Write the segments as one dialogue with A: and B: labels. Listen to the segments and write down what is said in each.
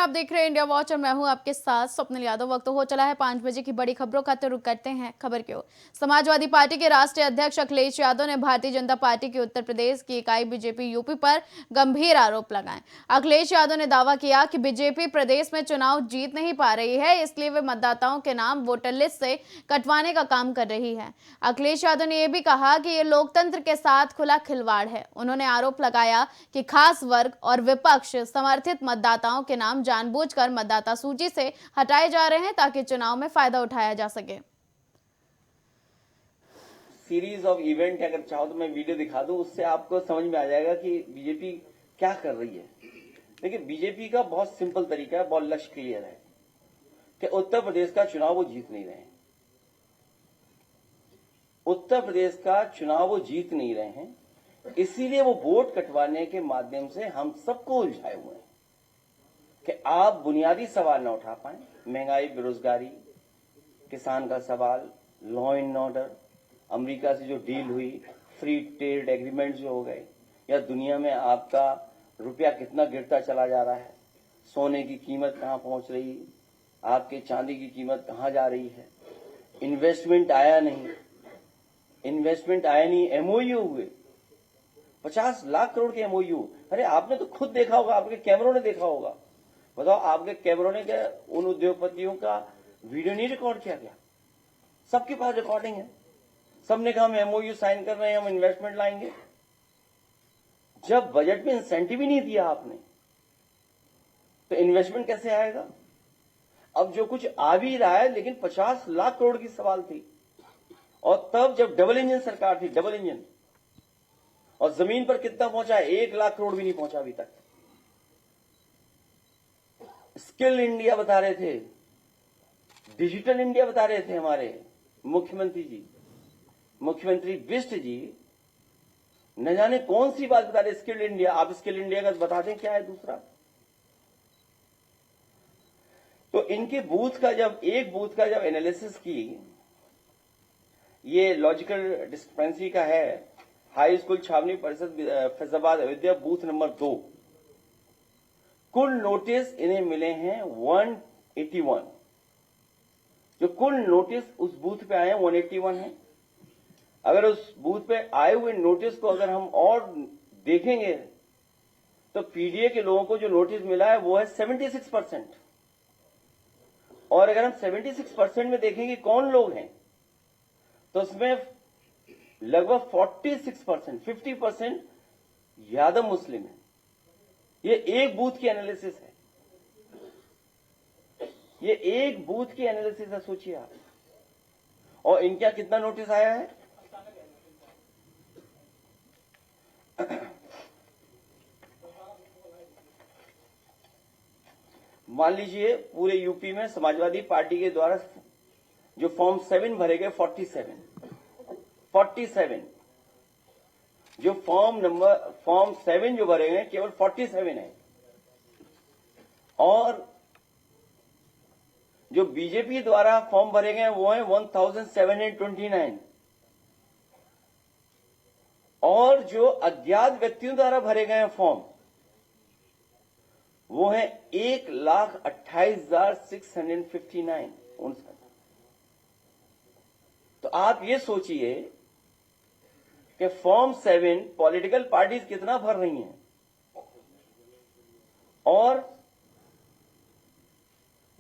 A: आप देख रहे हैं इंडिया वॉच और मैं हूं आपके साथ स्वप्निल यादव। वक्त हो चला है 5 बजे की बड़ी खबरों का, तो रुक करते हैं खबर की ओर। समाजवादी पार्टी के राष्ट्रीय अध्यक्ष अखिलेश यादव ने भारतीय जनता पार्टी की उत्तर प्रदेश की इकाई बीजेपी यूपी पर गंभीर आरोप लगाए। अखिलेश यादव ने दावा किया कि बीजेपी प्रदेश में चुनाव जीत नहीं पा रही है, इसलिए वे मतदाताओं के नाम वोटर लिस्ट से कटवाने का काम कर रही है। अखिलेश यादव ने यह भी कहा कि ये लोकतंत्र के साथ खुला खिलवाड़ है। उन्होंने आरोप लगाया कि खास वर्ग और विपक्ष समर्थित मतदाताओं के नाम जानबूझकर मतदाता सूची से हटाए जा रहे हैं ताकि चुनाव में फायदा उठाया जा सके।
B: सीरीज ऑफ इवेंट अगर चाहो तो मैं वीडियो दिखा दूं, उससे आपको समझ में आ जाएगा कि बीजेपी क्या कर रही है। देखिए, बीजेपी का बहुत सिंपल तरीका है, बहुत लक्ष्य क्लियर है कि उत्तर प्रदेश का चुनाव वो जीत नहीं रहे हैं। उत्तर प्रदेश का चुनाव वो जीत नहीं रहे हैं, इसीलिए वो वोट कटवाने के माध्यम से हम सबको उलझाए हुए हैं कि आप बुनियादी सवाल न उठा पाए। महंगाई, बेरोजगारी, किसान का सवाल, लॉ एंड ऑर्डर, अमेरिका से जो डील हुई, फ्री ट्रेड एग्रीमेंट जो हो गए, या दुनिया में आपका रुपया कितना गिरता चला जा रहा है, सोने की कीमत कहां पहुंच रही है, आपके चांदी की कीमत कहां जा रही है, इन्वेस्टमेंट आया नहीं, एमओयू हुए 50 लाख करोड़ के एमओयू। अरे आपने तो खुद देखा होगा, आपके कैमरों ने देखा होगा। बताओ, आपके कैमरों ने क्या उन उद्योगपतियों का वीडियो नहीं रिकॉर्ड किया गया? सबके पास रिकॉर्डिंग है, सबने कहा हम एमओयू साइन कर रहे हैं, हम इन्वेस्टमेंट लाएंगे। जब बजट में इंसेंटिव ही नहीं दिया आपने, तो इन्वेस्टमेंट कैसे आएगा? अब जो कुछ आ भी रहा है, लेकिन 50 लाख करोड़ की सवाल थी, और तब जब डबल इंजन सरकार थी, डबल इंजन, और जमीन पर कितना पहुंचा है? 1 लाख करोड़ भी नहीं पहुंचा अभी तक। स्किल इंडिया बता रहे थे, डिजिटल इंडिया बता रहे थे हमारे मुख्यमंत्री जी, मुख्यमंत्री बिष्ट जी, न जाने कौन सी बात बता रहे। स्किल इंडिया, आप स्किल इंडिया का बता दें क्या है दूसरा। तो इनके बूथ का जब एनालिसिस की, ये लॉजिकल डिस्क्रिपेंसी का है। हाई स्कूल छावनी परिषद फैजाबाद अयोध्या बूथ नंबर 2, कुल नोटिस इन्हें मिले हैं 181। जो कुल नोटिस उस बूथ पे आए हैं 181 है। अगर उस बूथ पे आए हुए नोटिस को अगर हम और देखेंगे तो पीडीए के लोगों को जो नोटिस मिला है वो है 76%। और अगर हम 76% में देखेंगे कौन लोग हैं, तो उसमें लगभग 46%, 50% यादव मुस्लिम है। ये एक बूथ की एनालिसिस है, ये एक बूथ की एनालिसिस है, सोचिए आप। और इनका कितना नोटिस आया है? मान लीजिए पूरे यूपी में समाजवादी पार्टी के द्वारा जो फॉर्म 7 भरे गए 47, जो फॉर्म 7 जो भरे गए केवल 47 है। और जो बीजेपी द्वारा फॉर्म भरे गए वो है 1729। और जो अज्ञात व्यक्तियों द्वारा भरे गए फॉर्म वो है 1,28,659। तो आप ये सोचिए कि फॉर्म 7 पॉलिटिकल पार्टीज कितना भर रही हैं, और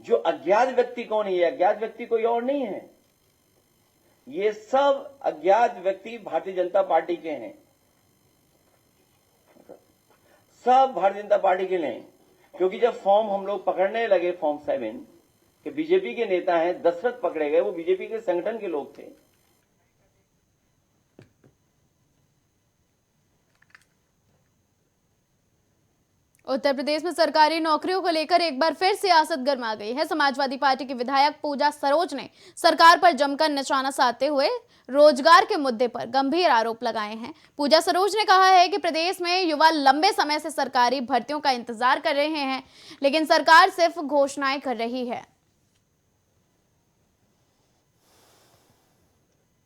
B: जो अज्ञात व्यक्ति कौन है? ये अज्ञात व्यक्ति कोई और नहीं है, ये सब अज्ञात व्यक्ति भारतीय जनता पार्टी के हैं, सब भारतीय जनता पार्टी के लिए। क्योंकि जब फॉर्म हम लोग पकड़ने लगे फॉर्म 7 के बीजेपी के नेता हैं, दशरथ पकड़े गए, वो बीजेपी के संगठन के लोग थे।
A: उत्तर प्रदेश में सरकारी नौकरियों को लेकर एक बार फिर सियासत गर्मा गई है। समाजवादी पार्टी की विधायक पूजा सरोज ने सरकार पर जमकर निशाना साधते हुए रोजगार के मुद्दे पर गंभीर आरोप लगाए हैं। पूजा सरोज ने कहा है कि प्रदेश में युवा लंबे समय से सरकारी भर्तियों का इंतजार कर रहे हैं, लेकिन सरकार सिर्फ घोषणाएं कर रही है।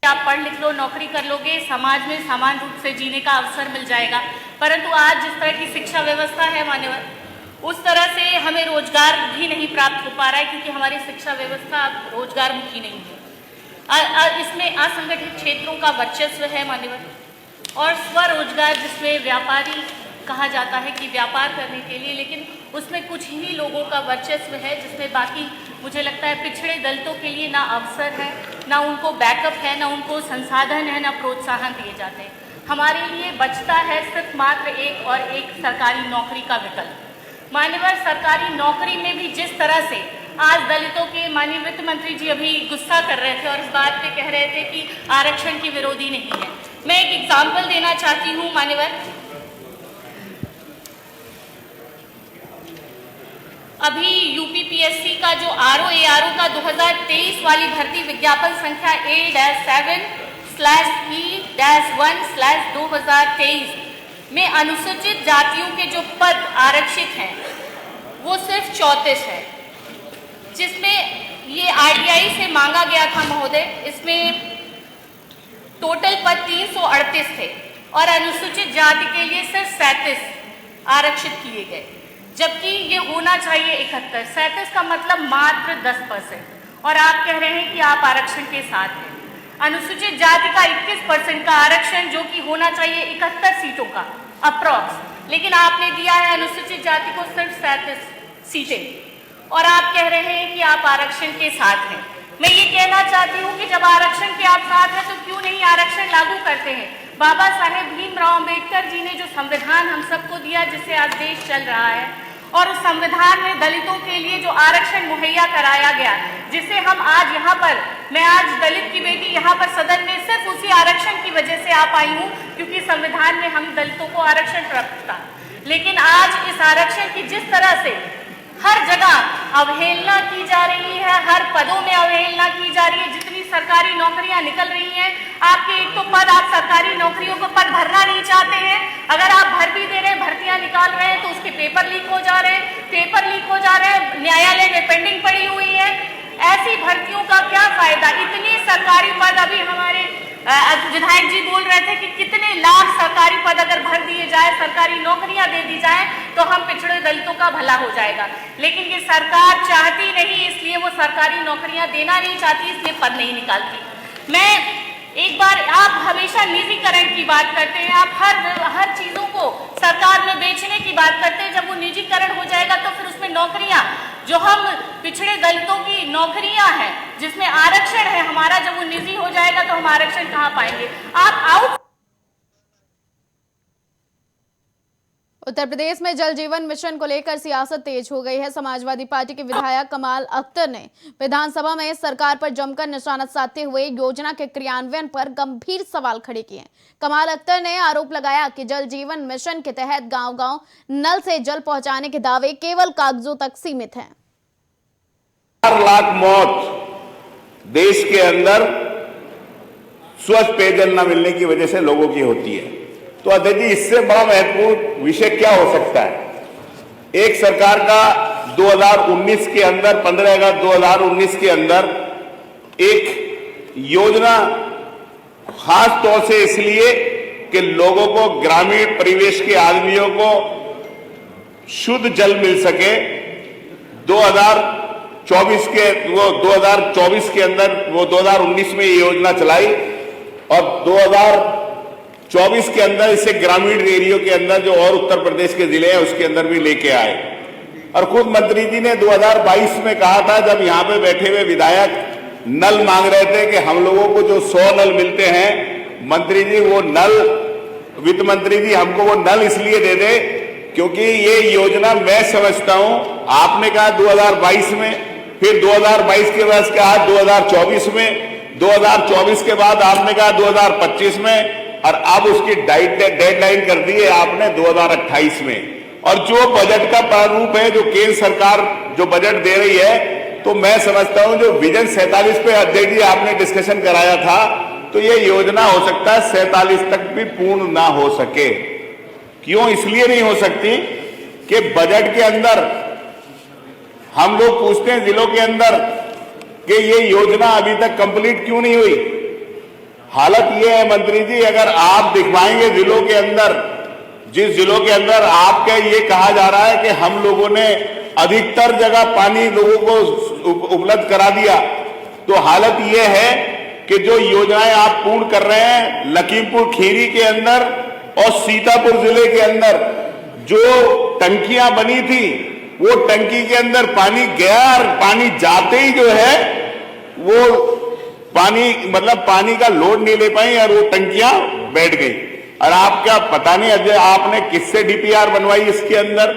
C: आप पढ़ लिख लो, नौकरी कर लोगे, समाज में समान रूप से जीने का अवसर मिल जाएगा। परंतु आज जिस तरह की शिक्षा व्यवस्था है मान्यवर, उस तरह से हमें रोजगार भी नहीं प्राप्त हो पा रहा है, क्योंकि हमारी शिक्षा व्यवस्था रोजगार मुखी नहीं है। इसमें असंगठित क्षेत्रों का वर्चस्व है मान्यवर, और स्वरोजगार जिसमें व्यापारी कहा जाता है कि व्यापार करने के लिए, लेकिन उसमें कुछ ही लोगों का वर्चस्व है, जिसमें बाकी मुझे लगता है पिछड़े दलितों के लिए ना अवसर है, ना उनको बैकअप है, ना उनको संसाधन है, ना प्रोत्साहन दिए जाते हैं। हमारे लिए बचता है सिर्फ मात्र एक और एक सरकारी नौकरी का विकल्प। मान्यवर, सरकारी नौकरी में भी जिस तरह से आज दलितों के, माननीय वित्त मंत्री जी अभी गुस्सा कर रहे थे और इस बात पे कह रहे थे कि आरक्षण की विरोधी नहीं है। मैं एक एग्जाम्पल देना चाहती हूँ मान्यवर। अभी यूपीपीएससी का जो आरओ का 2023 वाली भर्ती विज्ञापन संख्या A-7/E-1/2023 में अनुसूचित जातियों के जो पद आरक्षित हैं वो सिर्फ 34 है, जिसमें ये आरटीआई से मांगा गया था महोदय। इसमें टोटल पद 338 थे और अनुसूचित जाति के लिए सिर्फ 37 आरक्षित किए गए, जबकि ये होना चाहिए 71। 37 का मतलब मात्र 10%, और आप कह रहे हैं कि आप आरक्षण के साथ हैं। अनुसूचित जाति का 21% का आरक्षण, जो कि होना चाहिए 71 सीटों का अप्रॉक्स, लेकिन आपने दिया है अनुसूचित जाति को सिर्फ 37 सीटें, और आप कह रहे हैं कि आप आरक्षण के साथ हैं। मैं ये कहना चाहती हूँ कि जब आरक्षण के आप साथ हैं तो क्यों नहीं आरक्षण लागू करते हैं। बाबा साहेब भीमराव अम्बेडकर जी ने जो संविधान हम सबको दिया, जिससे आज देश चल रहा है, और उस संविधान में दलितों के लिए जो आरक्षण मुहैया कराया गया, जिसे हम आज यहाँ पर, मैं आज दलित की बेटी यहाँ पर सदन में सिर्फ उसी आरक्षण की वजह से आ पाई हूँ, क्योंकि संविधान में हम दलितों को आरक्षण प्राप्त था। लेकिन आज इस आरक्षण की जिस तरह से हर जगह अवहेलना की जा रही है, हर पदों में अवहेलना की जा रही है, जितनी सरकारी नौकरियां निकल रही हैं, आपके एक तो पद, आप सरकारी नौकरियों को पद भरना नहीं चाहते हैं। अगर आप भर भी दे रहे हैं, भर्तियां निकाल रहे हैं, तो उसके पेपर लीक हो जा रहे हैं, न्यायालय में पेंडिंग पड़ी हुई है। ऐसी भर्तियों का क्या फायदा? इतने सरकारी पद, अभी हमारे विधायक जी बोल रहे थे कि कितने लाख सरकारी पद अगर भर दिए जाए, सरकारी नौकरियां दे दी जाए, तो हम पिछड़े दलितों का भला हो जाएगा। लेकिन ये सरकार चाहती नहीं, इसलिए वो सरकारी नौकरियां देना नहीं चाहती, इसलिए पद नहीं निकालती। मैं एक बार, आप हमेशा निजीकरण की बात करते हैं, आप हर चीजों को सरकार में बेचने की बात करते हैं। जब वो निजीकरण हो जाएगा तो फिर उसमें नौकरियां, जो हम पिछड़े दलितों की नौकरियां हैं, जिसमें आरक्षण है हमारा, जब वो निजी हो जाएगा तो हम आरक्षण कहां पाएंगे? आप आउट।
A: उत्तर प्रदेश में जल जीवन मिशन को लेकर सियासत तेज हो गई है। समाजवादी पार्टी के विधायक कमाल अख्तर ने विधानसभा में सरकार पर जमकर निशाना साधते हुए योजना के क्रियान्वयन पर गंभीर सवाल खड़े किए। कमाल अख्तर ने आरोप लगाया कि जल जीवन मिशन के तहत गांव-गांव नल से जल पहुंचाने के दावे केवल कागजों तक सीमित हैं।
D: 4 लाख मौत देश के अंदर स्वच्छ पेयजल न मिलने की वजह से लोगों की होती है। तो अध्यक्ष जी, इससे बड़ा महत्वपूर्ण विषय क्या हो सकता है? एक सरकार का 2019 के अंदर, 15 अगस्त 2019 के अंदर एक योजना, खास तौर से इसलिए कि लोगों को, ग्रामीण परिवेश के आदमियों को शुद्ध जल मिल सके। 2024 के अंदर, वो 2019 में ये योजना चलाई और 2024 के अंदर इसे ग्रामीण एरियो के अंदर, जो और उत्तर प्रदेश के जिले हैं उसके अंदर भी लेके आए। और खुद मंत्री जी ने 2022 में कहा था, जब यहां पे बैठे हुए विधायक नल मांग रहे थे कि हम लोगों को जो 100 नल मिलते हैं, मंत्री जी वो नल, वित्त मंत्री जी हमको वो नल इसलिए दे दे क्योंकि ये योजना, मैं समझता हूं, आपने कहा 2022 में, फिर 2022 के बाद कहा 2024 में, 2024 के बाद आपने कहा 2025 में, और अब उसकी डेडलाइन कर दी है आपने 2028 में। और जो बजट का प्रारूप है, जो केंद्र सरकार जो बजट दे रही है, तो मैं समझता हूं जो विजन 47 पे अध्यक्ष जी आपने डिस्कशन कराया था, तो ये योजना हो सकता है 47 तक भी पूर्ण ना हो सके। क्यों इसलिए नहीं हो सकती कि बजट के अंदर हम लोग पूछते हैं जिलों के अंदर कि ये योजना अभी तक कंप्लीट क्यों नहीं हुई। हालत ये है मंत्री जी, अगर आप दिखवाएंगे जिलों के अंदर जिस जिलों के अंदर आपके ये कहा जा रहा है कि हम लोगों ने अधिकतर जगह पानी लोगों को उपलब्ध करा दिया, तो हालत ये है कि जो योजनाएं आप पूर्ण कर रहे हैं, लखीमपुर खीरी के अंदर और सीतापुर जिले के अंदर जो टंकियां बनी थी, वो टंकी के अंदर पानी गया और पानी जाते ही जो है वो पानी मतलब पानी का लोड नहीं ले पाई और वो टंकियां बैठ गई। और आपका पता नहीं अजय आपने किससे डीपीआर बनवाई इसके अंदर।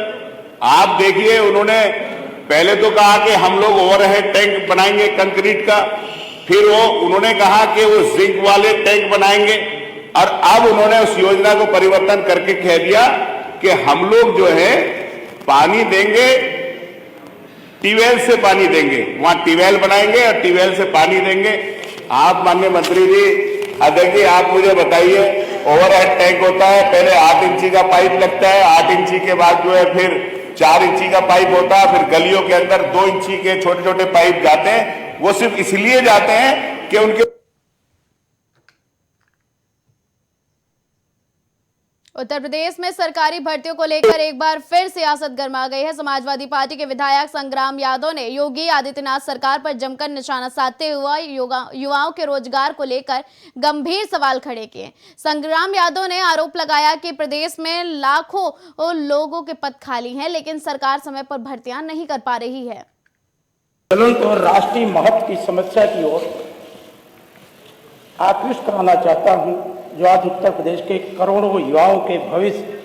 D: आप देखिए, उन्होंने पहले तो कहा कि हम लोग ओवरहेड टैंक बनाएंगे कंक्रीट का, फिर उन्होंने कहा कि वो जिंक वाले टैंक बनाएंगे, और अब उन्होंने उस योजना को परिवर्तन करके कह दिया कि हम लोग जो है पानी देंगे, ट्यूबवेल से पानी देंगे, वहां ट्यूबवेल बनाएंगे और ट्यूबवेल से पानी देंगे। आप माननीय मंत्री जी, देखिए आप मुझे बताइए, ओवरहेड टैंक होता है, पहले 8 इंची का पाइप लगता है, 8 इंची के बाद जो है फिर 4 इंची का पाइप होता है, फिर गलियों के अंदर 2 इंची के छोटे छोटे पाइप जाते हैं। वो सिर्फ इसलिए जाते हैं कि उनके
A: उत्तर प्रदेश में सरकारी भर्तियों को लेकर एक बार फिर सियासत गर्मा गई है। समाजवादी पार्टी के विधायक संग्राम यादव ने योगी आदित्यनाथ सरकार पर जमकर निशाना साधते हुए युवाओं के रोजगार को लेकर गंभीर सवाल खड़े किए। संग्राम यादव ने आरोप लगाया कि प्रदेश में लाखों लोगों के पद खाली हैं, लेकिन सरकार समय पर भर्तियां नहीं कर पा रही है।
E: ज्वलंत और राष्ट्रीय महत्व की समस्या की ओर आकृष्ट कराना चाहता हूं, जो आज उत्तर प्रदेश के करोड़ों युवाओं के भविष्य,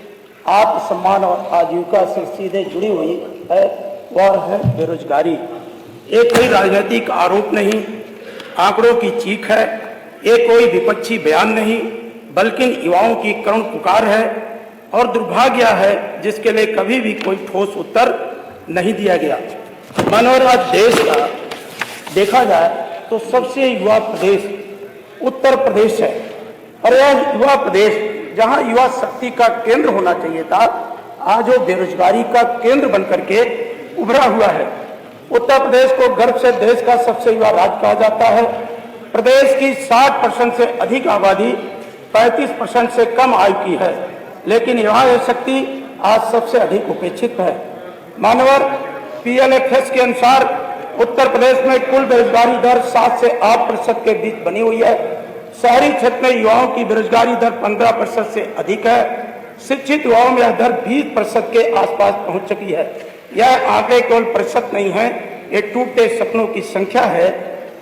E: आत्मसम्मान और आजीविका से सीधे जुड़ी हुई है, वह है बेरोजगारी। ये कोई राजनीतिक आरोप नहीं, आंकड़ों की चीख है, ये कोई विपक्षी बयान नहीं, बल्कि युवाओं की करुण पुकार है और दुर्भाग्य है जिसके लिए कभी भी कोई ठोस उत्तर नहीं दिया गया। मानव आज देश का देखा जाए तो सबसे युवा प्रदेश उत्तर प्रदेश है, और यह युवा प्रदेश जहां युवा शक्ति का केंद्र होना चाहिए था, आज वो बेरोजगारी का केंद्र बनकर के उभरा हुआ है। उत्तर प्रदेश को गर्व से देश का सबसे युवा राज्य कहा जाता है। प्रदेश की 60% से अधिक आबादी 35% से कम आयु की है, लेकिन युवा शक्ति आज सबसे अधिक उपेक्षित है। मानवर PLFS के अनुसार उत्तर प्रदेश में कुल बेरोजगारी दर 7 से 8% के बीच बनी हुई है। शहरी क्षेत्र में युवाओं की बेरोजगारी दर 15% से अधिक है। शिक्षित युवाओं में यह दर 20% के आसपास पहुंच चुकी है। यह आंकड़े केवल प्रतिशत नहीं है, ये टूटे सपनों की संख्या है।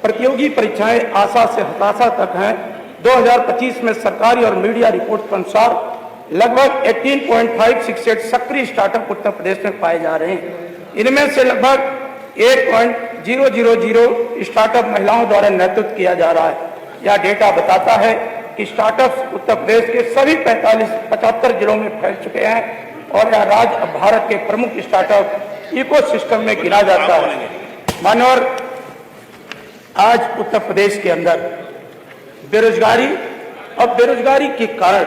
E: प्रतियोगी परीक्षाएं आशा से हताशा तक हैं। 2025 में सरकारी और मीडिया रिपोर्ट के अनुसार लगभग 18.568 सक्रिय स्टार्टअप उत्तर प्रदेश में पाए जा रहे हैं। इनमें से लगभग 8.000 स्टार्टअप महिलाओं द्वारा नेतृत्व किया जा रहा है। यह डेटा बताता है कि स्टार्टअप्स उत्तर प्रदेश के सभी 75 जिलों में फैल चुके हैं और यह राज्य अब भारत के प्रमुख स्टार्टअप इकोसिस्टम में गिना जाता है। मानवर आज उत्तर प्रदेश के अंदर बेरोजगारी और बेरोजगारी के कारण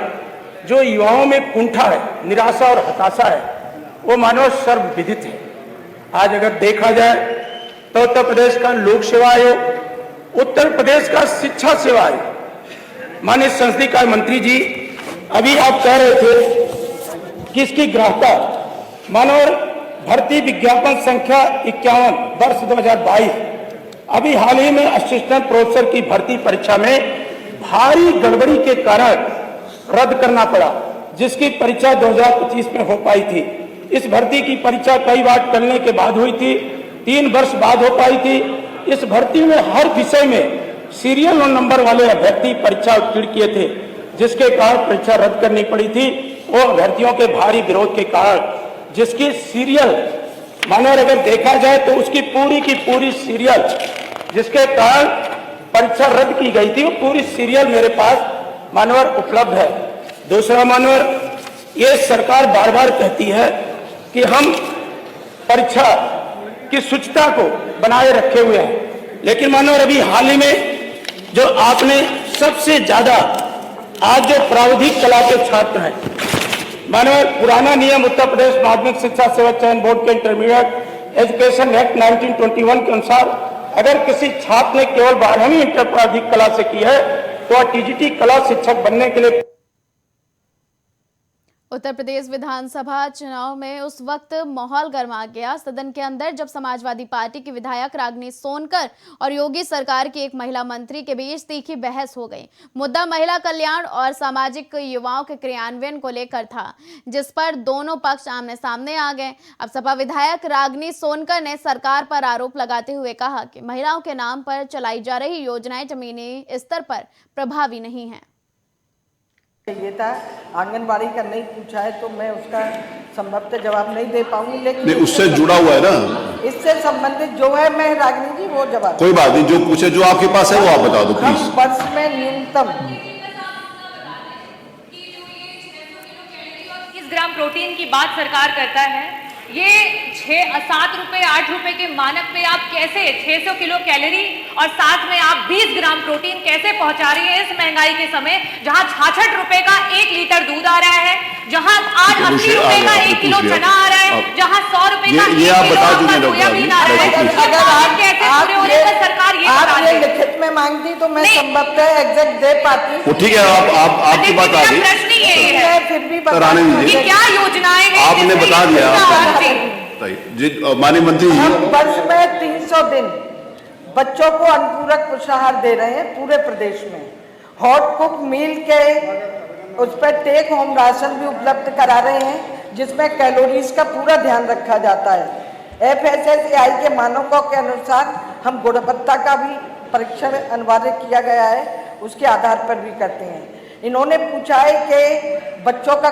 E: जो युवाओं में कुंठा है, निराशा और हताशा है, वो मानव सर्वविदित है। आज अगर देखा जाए तो उत्तर प्रदेश का लोक सेवा आयोग, उत्तर प्रदेश का शिक्षा सेवा आयोग, माननीय संसदीय कार्य मंत्री जी अभी आप कह रहे थे कि इसकी ग्राह्यता मानव भर्ती विज्ञापन संख्या 51 वर्ष 2022, अभी हाल ही में असिस्टेंट प्रोफेसर की भर्ती परीक्षा में भारी गड़बड़ी के कारण रद्द करना पड़ा, जिसकी परीक्षा 2025 में हो पाई थी। इस भर्ती की परीक्षा कई बार टलने के बाद हुई थी, 3 वर्ष बाद हो पाई थी। इस भर्ती में हर विषय में सीरियल नंबर वाले अभ्यर्थी परीक्षा उत्तीर्ण किए थे, जिसके कारण परीक्षा रद्द करनी पड़ी थी। वो अभ्यर्थियों के भारी विरोध के कारण, जिसकी सीरियल मानो अगर देखा जाए तो उसकी पूरी की पूरी सीरियल जिसके कारण परीक्षा रद्द की गई थी, वो पूरी सीरियल मेरे पास मानवर उपलब्ध है। दूसरा मानवर, ये सरकार बार बार कहती है कि हम परीक्षा की शुचिता को बनाए रखे हुए हैं, लेकिन मानवर अभी हाल ही में जो आपने सबसे ज्यादा आज जो प्राविधिक कला के छात्र हैं, मानवर पुराना नियम उत्तर प्रदेश माध्यमिक शिक्षा सेवा चयन बोर्ड के इंटरमीडिएट एजुकेशन एक्ट 1921 के अनुसार अगर किसी छात्र ने केवल 12वीं इंटर प्राविधिक कला से की है तो वह TGT कला शिक्षक बनने के लिए
A: उत्तर प्रदेश विधानसभा चुनाव में उस वक्त माहौल गर्मा गया सदन के अंदर जब समाजवादी पार्टी की विधायक रागिनी सोनकर और योगी सरकार की एक महिला मंत्री के बीच तीखी बहस हो गई। मुद्दा महिला कल्याण और सामाजिक युवाओं के क्रियान्वयन को लेकर था, जिस पर दोनों पक्ष आमने सामने आ गए। अब सपा विधायक रागिनी सोनकर ने सरकार पर आरोप लगाते हुए कहा कि महिलाओं के नाम पर चलाई जा रही योजनाएं जमीनी स्तर पर प्रभावी नहीं है।
F: ये था आंगनबाड़ी का नहीं पूछा है तो मैं उसका संभवतः जवाब नहीं दे पाऊंगी, लेकिन
G: नहीं, उससे जुड़ा हुआ है ना,
F: इससे संबंधित जो है मैं रागिनी जी वो जवाब
G: कोई बात नहीं, जो पूछे जो आपके पास है वो आप बता दो
F: हम
G: प्लीज।
F: वर्ष में न्यूनतम
C: 21 ग्राम प्रोटीन की बात सरकार करता है। ये 7 रुपए 8 रुपए के मानक पे आप कैसे 600 किलो कैलोरी और साथ में आप 20 ग्राम प्रोटीन कैसे पहुंचा रही है इस महंगाई के समय, जहां 66 रुपए का 1 लीटर दूध आ रहा है, जहां आज 80 रुपए का 1 किलो चना आ रहा है, जहां 100 रुपए का 1 किलो आपका सोयाबीन आ रहा है।
F: अगर
C: सरकार
F: आप ये लिखित में मांगती तो मैं संभवतः एग्जैक्ट दे पाती।
G: वो ठीक है, आपकी बात आ गई,
C: प्रश्न ही यही है
F: मैं फिर भी बता
G: रानी जी,
C: कि क्या योजनाएं हैं
G: आपने
C: जिससे
G: बता दिया।
C: जी।
G: जी माननीय मंत्री
F: हम
G: जी,
F: वर्ष में 300 दिन बच्चों को अनुपूरक पोषाहार दे रहे हैं पूरे प्रदेश में। हॉट कुक मील के उस पर टेक होम राशन भी उपलब्ध करा रहे हैं, जिसमें कैलोरीज का पूरा ध्यान रखा जाता है। FSSAI के मानकों के अनुसार हम गुणवत्ता का भी परीक्षण अनिवार्य किया गया है, उसके आधार पर भी करते हैं। इन्होंने पूछा है कि बच्चों का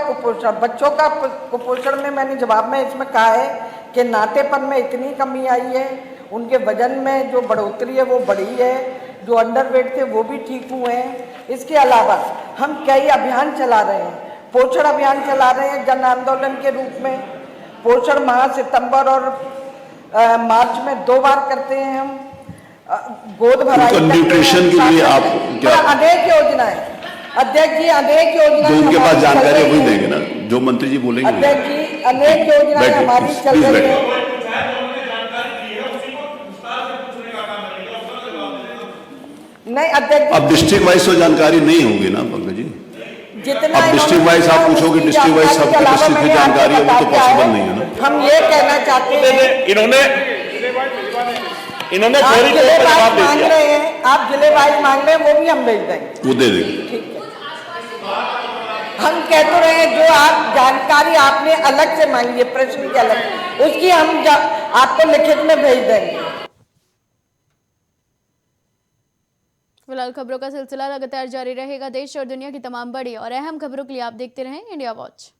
F: कुपोषण में मैंने जवाब में इसमें कहा है कि नाटेपन में इतनी कमी आई है, उनके वजन में जो बढ़ोतरी है वो बढ़ी है, जो अंडरवेट थे वो भी ठीक हुए हैं। इसके अलावा हम कई अभियान चला रहे हैं, पोषण अभियान चला रहे हैं जन आंदोलन के रूप में। पोषण माह सितंबर और मार्च में 2 बार करते हैं हम। गोद भराई
G: न्यूट्रिशन के लिए आप क्या
F: अनेक योजनाएं, अध्यक्ष जी अनेक योजनाएं
G: जो उनके पास
F: हमारी
G: जानकारी
F: चल
G: है वही
F: रही हैं।
G: देंगे ना, जो मंत्री जी बोलेंगे।
F: अध्यक्ष जी अनेक योजनाएं
G: बैठिए,
F: हमारी
G: प्लीज,
F: चल
G: प्लीज
F: रही
G: बैठिए।
F: हैं। नहीं अध्यक्ष
G: अब डिस्ट्रिक्ट वाइज तो जानकारी नहीं होगी ना पंकज जी,
F: जितना
G: अब डिस्ट्रिक्ट वाइज आप पूछोगे, डिस्ट्रिक्ट वाइज सबके डिस्ट्रिक्ट की जानकारी है, वो तो पॉसिबल नहीं है ना।
F: हम ये कहना चाहते हैं,
D: इन्होंने
F: आप
D: थ्योरी के
F: जिले
D: ऊपर
F: वाइज
D: जवाब दे
F: मांग
D: दिया।
F: रहे हैं, आप जिले वाइज मांग रहे हैं, वो भी हम भेज देंगे।
G: वो दे देंगे।
F: ठीक है, हम कह तो रहे हैं जो आप जानकारी आपने अलग से मांगी है प्रश्न की अलग, उसकी हम आपको लिखित में भेज देंगे।
A: फिलहाल खबरों का सिलसिला लगातार जारी रहेगा। देश और दुनिया की तमाम बड़ी और अहम खबरों के लिए आप देखते रहें इंडिया वॉच।